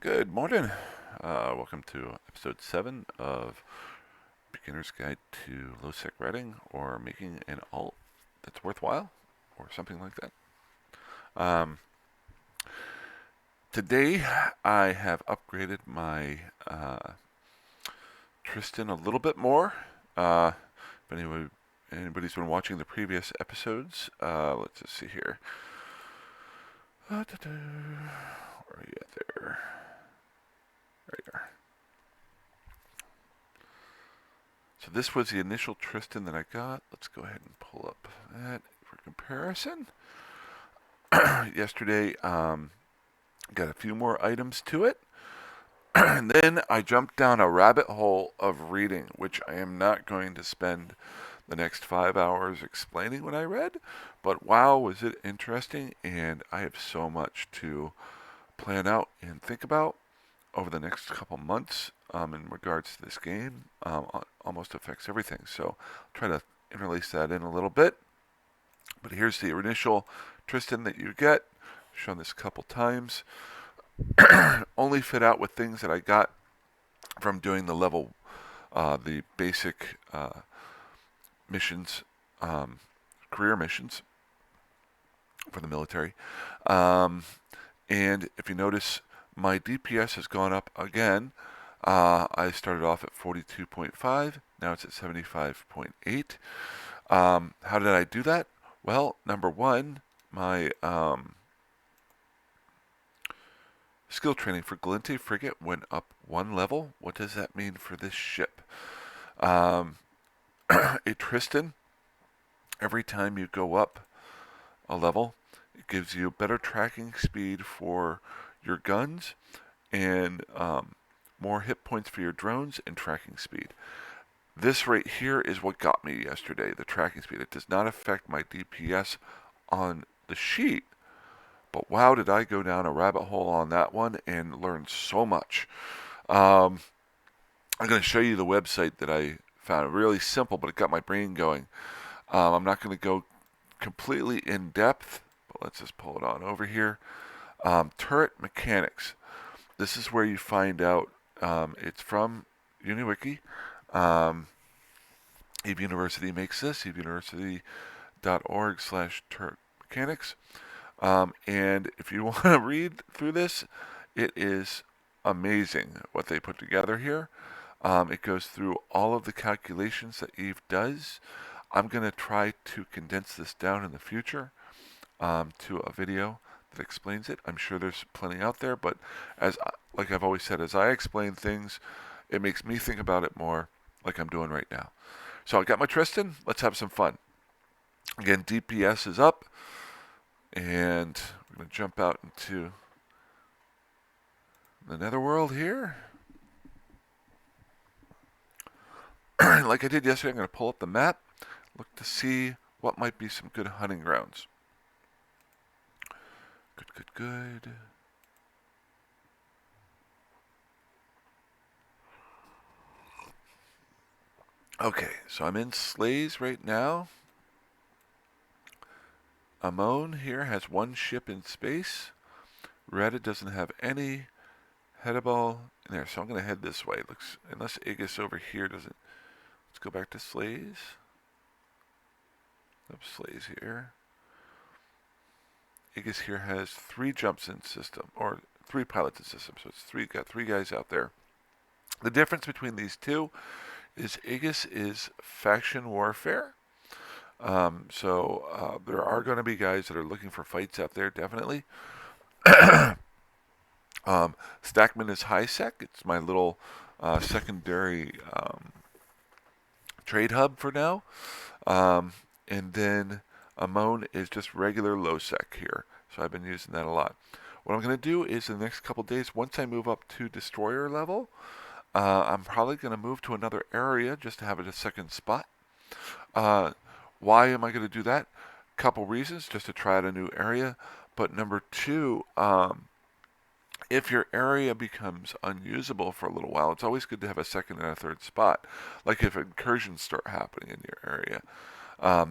Good morning. Welcome to episode 7 of Beginner's Guide to Low Sec Writing or Making an Alt That's Worthwhile or something like that. Um, Today I have upgraded my Tristan a little bit more. If anybody's been watching the previous episodes, let's just see here. Where are you at there? There you are. So this was the initial Tristan that I got. Let's go ahead and pull up that for comparison. Yesterday, got a few more items to it. And then I jumped down a rabbit hole of reading, which I am not going to spend the next 5 hours explaining what I read. But wow, was it interesting, and I have so much to plan out and think about over the next couple months in regards to this game. Almost affects everything. So I'll try to interlace that in a little bit. But here's the initial Tristan that you get. I've shown this a couple times. Only fit out with things that I got from doing the basic missions, career missions for the military. And if you notice, my DPS has gone up again. I started off at 42.5. Now it's at 75.8. How did I do that? Well, number one, my skill training for Galente Frigate went up one level. What does that mean for this ship? A Tristan, every time you go up a level, it gives you better tracking speed for your guns and more hit points for your drones and tracking speed. This right here is what got me yesterday, the tracking speed. It does not affect my DPS on the sheet, but wow, did I go down a rabbit hole on that one and learn so much. I'm going to show you the website that I found. Really simple, but it got my brain going. I'm not going to go completely in depth, but let's just pull it on over here. Turret Mechanics. This is where you find out. It's from UniWiki. Eve University makes this. eveuniversity.org/turret mechanics. And if you want to read through this, it is amazing what they put together here. It goes through all of the calculations that Eve does. I'm going to try to condense this down in the future to a video that explains it. I'm sure there's plenty out there, but like I've always said, as I explain things, it makes me think about it more, like I'm doing right now. So I got my Tristan. Let's have some fun. Again, DPS is up, and we're going to jump out into the netherworld here. Like I did yesterday, I'm going to pull up the map, look to see what might be some good hunting grounds. Good. Okay, so I'm in Slays right now. Amon here has one ship in space. Reddit doesn't have any headable in there, so I'm going to head this way. Looks, unless Aegis over here doesn't. Let's go back to Slays. Slays here. Aegis here has 3 jumps in system, or 3 pilots in system, so it's got 3 guys out there. The difference between these two is Aegis is faction warfare. So there are going to be guys that are looking for fights out there, definitely. Stackman is high sec. It's my little secondary trade hub for now. And then Amon is just regular low sec here. So I've been using that a lot. What I'm going to do is in the next couple days, once I move up to destroyer level, I'm probably going to move to another area just to have it a second spot. Why am I going to do that? Couple reasons, just to try out a new area. But number 2, if your area becomes unusable for a little while, it's always good to have a second and a third spot. Like if incursions start happening in your area,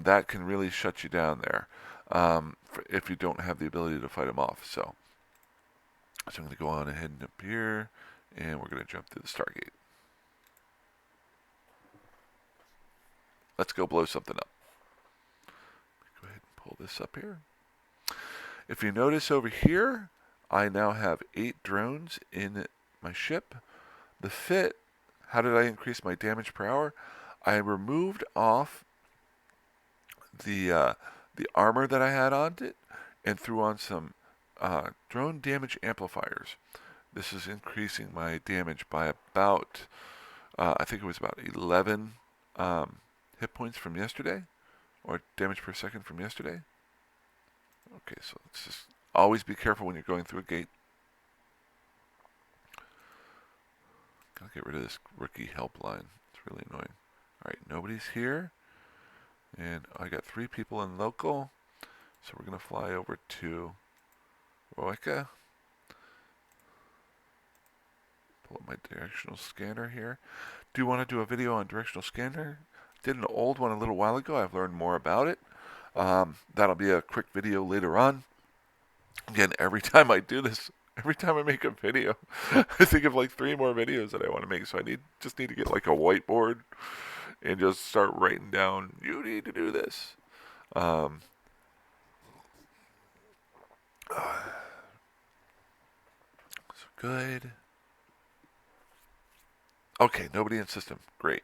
that can really shut you down there if you don't have the ability to fight them off. So So I'm going to go on ahead and up here, and we're going to jump through the Stargate. Let's go blow something up. Go ahead and pull this up here. If you notice over here, I now have 8 drones in my ship. The fit, how did I increase my damage per hour? I removed off the armor that I had on it and threw on some drone damage amplifiers. This is increasing my damage by about, I think it was about 11 hit points from yesterday, or damage per second from yesterday. Okay, so let's just always be careful when you're going through a gate. Gotta get rid of this rookie helpline. It's really annoying. Alright, nobody's here. And I got 3 people in local. So we're going to fly over to Roika. Pull up my directional scanner here. Do you want to do a video on directional scanner? Did an old one a little while ago. I've learned more about it. That'll be a quick video later on. Again, every time I do this, every time I make a video, I think of like 3 more videos that I want to make. So I just need to get like a whiteboard and just start writing down, you need to do this. So good. Okay, nobody in system. Great.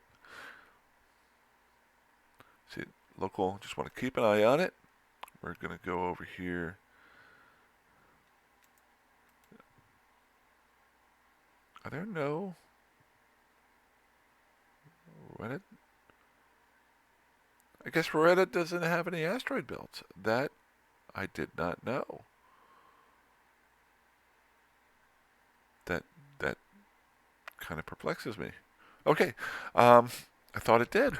See, local, just want to keep an eye on it. We're going to go over here. Are there no Reddit? I guess Reddit doesn't have any asteroid belts. That I did not know. That kind of perplexes me. Okay, I thought it did.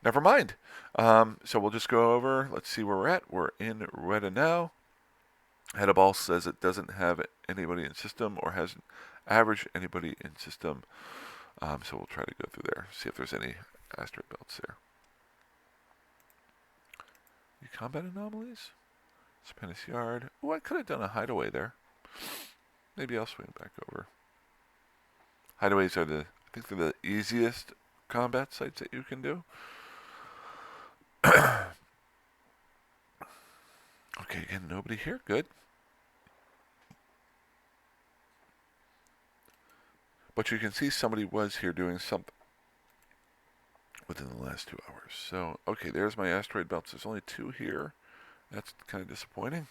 Never mind. So we'll just go over. Let's see where we're at. We're in Reddit now. Hedaball says it doesn't have anybody in system or hasn't averaged anybody in system. So we'll try to go through there, see if there's any asteroid belts there. Any combat anomalies? Spanish Yard. Oh, I could have done a hideaway there. Maybe I'll swing back over. Hideaways are I think they're the easiest combat sites that you can do. Okay, again, nobody here. Good. But you can see somebody was here doing something within the last 2 hours. So, okay, there's my asteroid belts. There's only 2 here. That's kind of disappointing.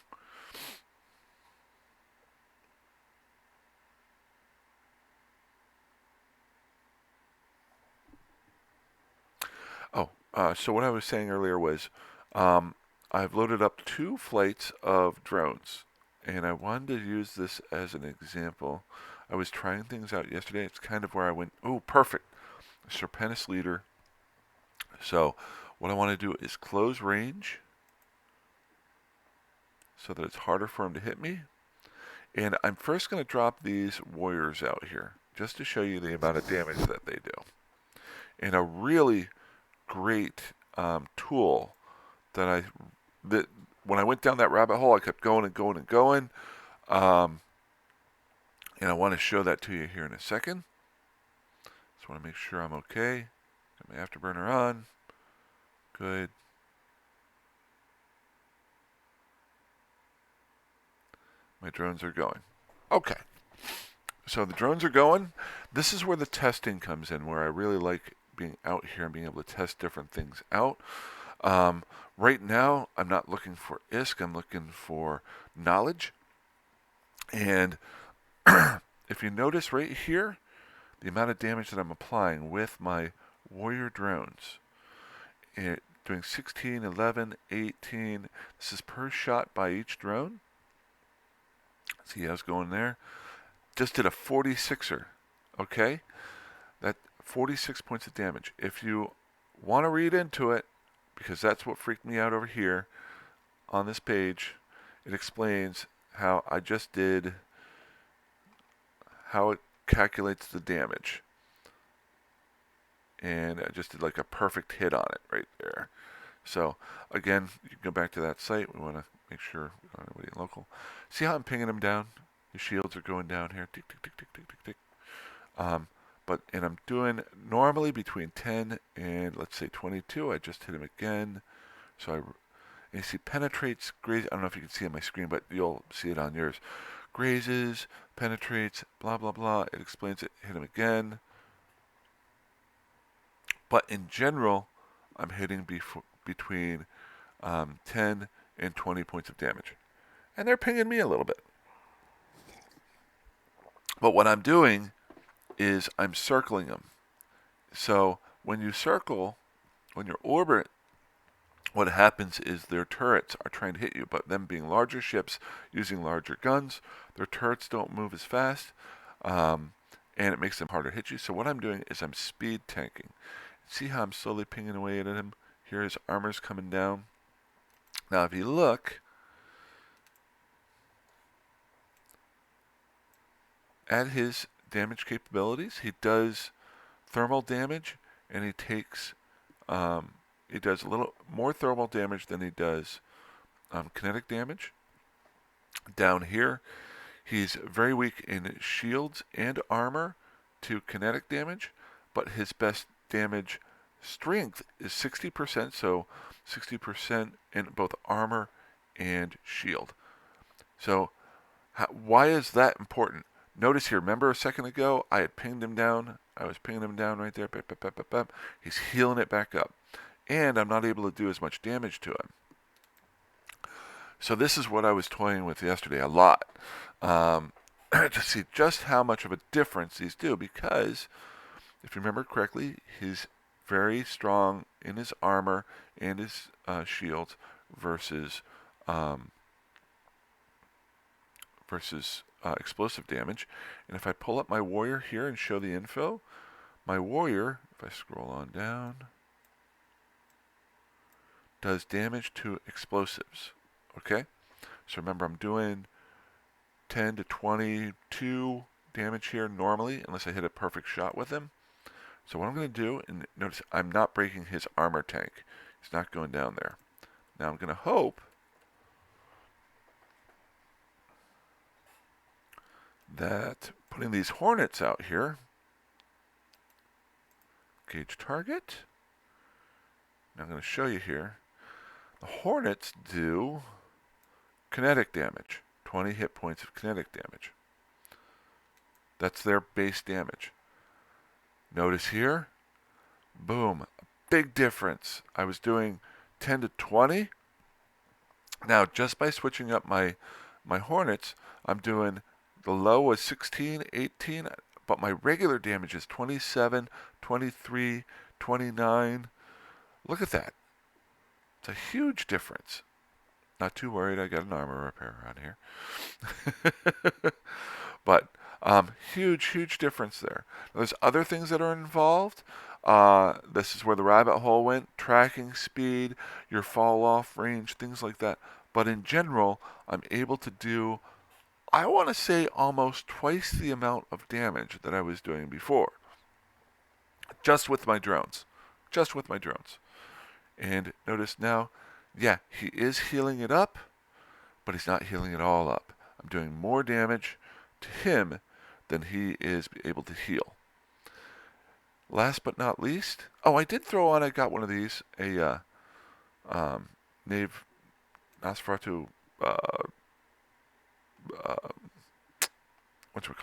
So what I was saying earlier was I've loaded up 2 flights of drones, and I wanted to use this as an example. I was trying things out yesterday. It's kind of where I went, oh, perfect. Serpentis leader. So what I want to do is close range so that it's harder for him to hit me. And I'm first going to drop these warriors out here just to show you the amount of damage that they do. And a really great tool that when I went down that rabbit hole, I kept going and going and going. And I want to show that to you here in a second. Just want to make sure I'm okay. Got my afterburner on. Good. My drones are going. Okay. So the drones are going. This is where the testing comes in, where I really like being out here and being able to test different things out. Right now, I'm not looking for ISK. I'm looking for knowledge. And if you notice right here, the amount of damage that I'm applying with my warrior drones, doing 16, 11, 18. This is per shot by each drone. See how it's going there? Just did a 46er. Okay? That 46 points of damage. If you want to read into it, because that's what freaked me out over here on this page, it explains how I just did, how it calculates the damage. And I just did like a perfect hit on it right there. So again, you can go back to that site. We want to make sure we don't have anybody local. See how I'm pinging them down? The shields are going down here. Tick, tick, tick, tick, tick, tick, tick. And I'm doing normally between 10 and let's say 22. I just hit him again. So and you see penetrates, grazes. I don't know if you can see on my screen, but you'll see it on yours. Grazes, penetrates, blah, blah, blah. It explains it. Hit him again. But in general, I'm hitting between 10 and 20 points of damage. And they're pinging me a little bit. But what I'm doing is I'm circling them. So when you circle, when you orbit, what happens is their turrets are trying to hit you, but them being larger ships using larger guns, their turrets don't move as fast, and it makes them harder to hit you. So what I'm doing is I'm speed tanking. See how I'm slowly pinging away at him? Here his armor's coming down. Now if you look at his damage capabilities, he does thermal damage, and he takes he does a little more thermal damage than he does kinetic damage. Down here, he's very weak in shields and armor to kinetic damage, but his best damage strength is 60%, so 60% in both armor and shield. So why is that important? Notice here, remember a second ago, I had pinged him down. I was pinging him down right there. Bap, bap, bap, bap, bap. He's healing it back up. And I'm not able to do as much damage to him. So this is what I was toying with yesterday a lot. To see just how much of a difference these do. Because, if you remember correctly, he's very strong in his armor and his shields versus explosive damage. And if I pull up my warrior here and show the info, my warrior, if I scroll on down, does damage to explosives. Okay? So remember, I'm doing 10 to 22 damage here normally, unless I hit a perfect shot with him. So what I'm going to do, and notice I'm not breaking his armor tank. He's not going down there. Now I'm going to hope that putting these hornets out here, gauge target. Now I'm going to show you here. The hornets do kinetic damage, 20 hit points of kinetic damage. That's their base damage. Notice here, boom, big difference. I was doing 10 to 20. Now, just by switching up my hornets, I'm doing, the low was 16, 18, but my regular damage is 27, 23, 29. Look at that. It's a huge difference. Not too worried, I got an armor repair around here. But huge difference there. There's other things that are involved. This is where the rabbit hole went. Tracking speed, your fall off range, things like that. But in general, I'm able to do, I want to say, almost twice the amount of damage that I was doing before. Just with my drones. Just with my drones. And notice now, yeah, he is healing it up, but he's not healing it all up. I'm doing more damage to him than he is able to heal. Last but not least, I did throw on, I got one of these, a Knave Nosferatu, what is it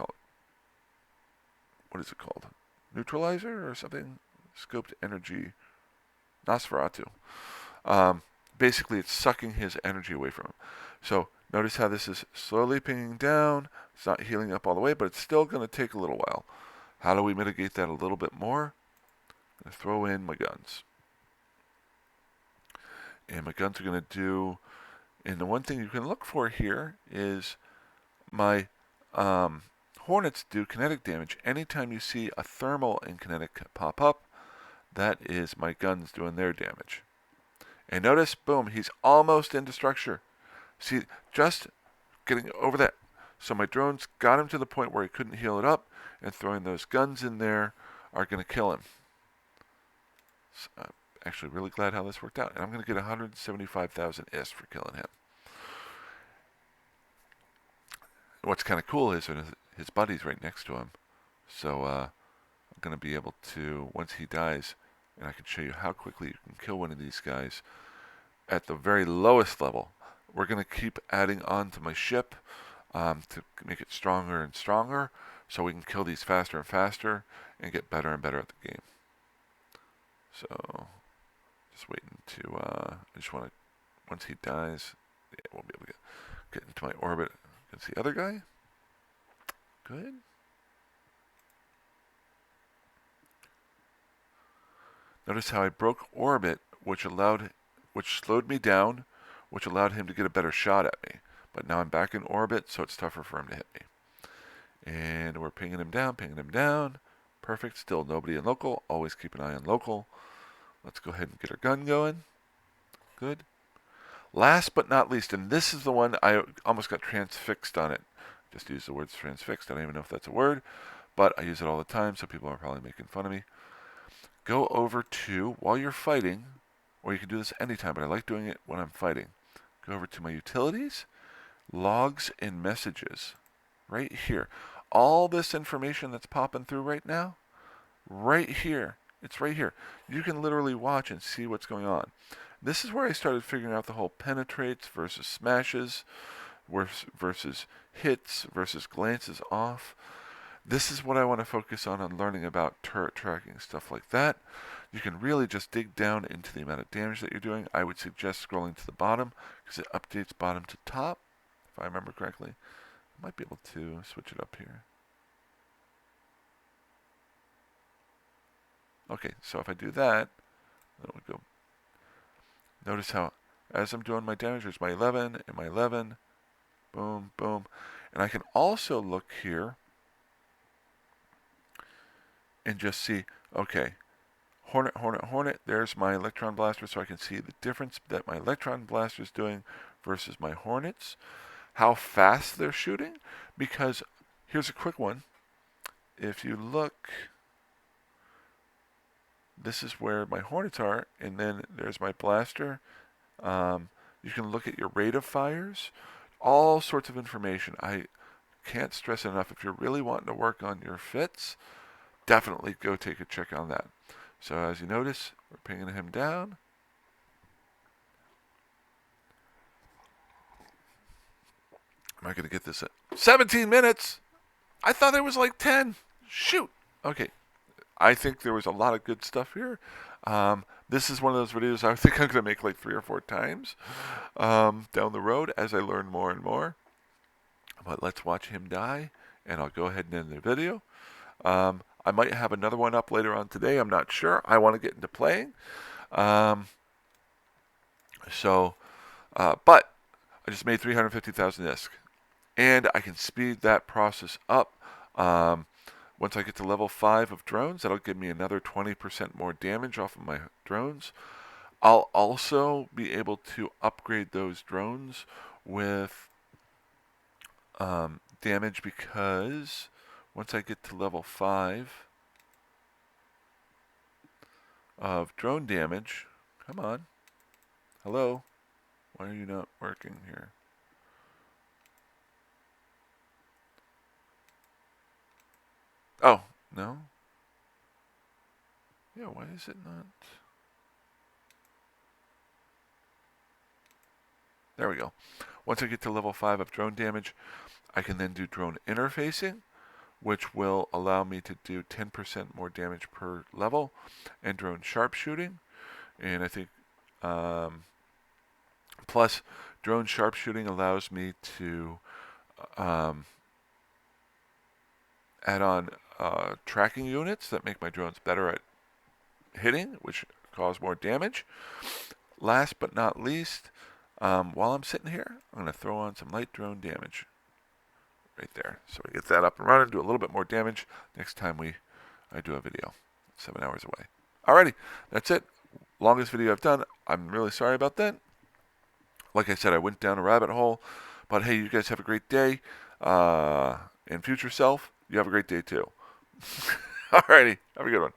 called? Neutralizer or something? Scoped energy. Nosferatu. Basically, it's sucking his energy away from him. So notice how this is slowly pinging down. It's not healing up all the way, but it's still going to take a little while. How do we mitigate that a little bit more? I'm going to throw in my guns. And my guns are going to do, and the one thing you can look for here is my hornets do kinetic damage. Anytime you see a thermal and kinetic pop up, that is my guns doing their damage. And notice, boom, he's almost into structure. See, just getting over that. So my drones got him to the point where he couldn't heal it up, and throwing those guns in there are going to kill him. So I'm actually really glad how this worked out. And I'm going to get 175,000 ISK for killing him. what's kind of cool is his buddy's right next to him. So I'm going to be able to, once he dies, and I can show you how quickly you can kill one of these guys at the very lowest level. We're going to keep adding on to my ship to make it stronger and stronger so we can kill these faster and faster and get better and better at the game. So just waiting to, I just want to, once he dies, yeah, we'll be able to get into my orbit against the other guy. Good. Notice how I broke orbit, which slowed me down, which allowed him to get a better shot at me. But now I'm back in orbit, so it's tougher for him to hit me. And we're pinging him down, pinging him down. Perfect. Still nobody in local. Always keep an eye on local. Let's go ahead and get our gun going. Good. Last but not least, and this is the one I almost got transfixed on it. Just use the words transfixed. I don't even know if that's a word, but I use it all the time, so people are probably making fun of me. Go over to, while you're fighting, or you can do this anytime, but I like doing it when I'm fighting. Go over to my utilities, logs and messages, right here. All this information that's popping through right now, right here. It's right here. You can literally watch and see what's going on. This is where I started figuring out the whole penetrates versus smashes versus hits versus glances off. This is what I want to focus on learning about turret tracking, stuff like that. You can really just dig down into the amount of damage that you're doing. I would suggest scrolling to the bottom because it updates bottom to top, if I remember correctly. I might be able to switch it up here. Okay, so if I do that, then it would go. Notice how, as I'm doing my damage, there's my 11 and my 11. Boom, boom. And I can also look here and just see, okay, Hornet, Hornet, Hornet, there's my Electron Blaster, so I can see the difference that my Electron Blaster is doing versus my Hornets, how fast they're shooting, because here's a quick one. If you look, this is where my Hornets are, and then there's my Blaster. You can look at your rate of fires, all sorts of information. I can't stress enough, if you're really wanting to work on your fits, definitely go take a check on that. So as you notice, we're pinging him down. Am I going to get this at 17 minutes? I thought it was like 10. Shoot. Okay. I think there was a lot of good stuff here. This is one of those videos I think I'm going to make like 3 or 4 times down the road as I learn more and more. But let's watch him die, and I'll go ahead and end the video. I might have another one up later on today. I'm not sure. I want to get into playing. But I just made 350,000 ISK. And I can speed that process up. Once I get to level 5 of drones, that'll give me another 20% more damage off of my drones. I'll also be able to upgrade those drones with damage, because once I get to level 5 of drone damage, come on, hello, why are you not working here? Oh, no? Yeah, why is it not? There we go. Once I get to level 5 of drone damage, I can then do drone interfacing, which will allow me to do 10% more damage per level, and drone sharpshooting. And I think, plus, drone sharpshooting allows me to add on tracking units that make my drones better at hitting, which cause more damage. Last but not least, while I'm sitting here, I'm going to throw on some light drone damage right there. So we get that up and running, do a little bit more damage next time I do a video. 7 hours away. Alrighty, that's it. Longest video I've done. I'm really sorry about that. Like I said, I went down a rabbit hole. But hey, you guys have a great day. And future self, you have a great day too. Alrighty, have a good one.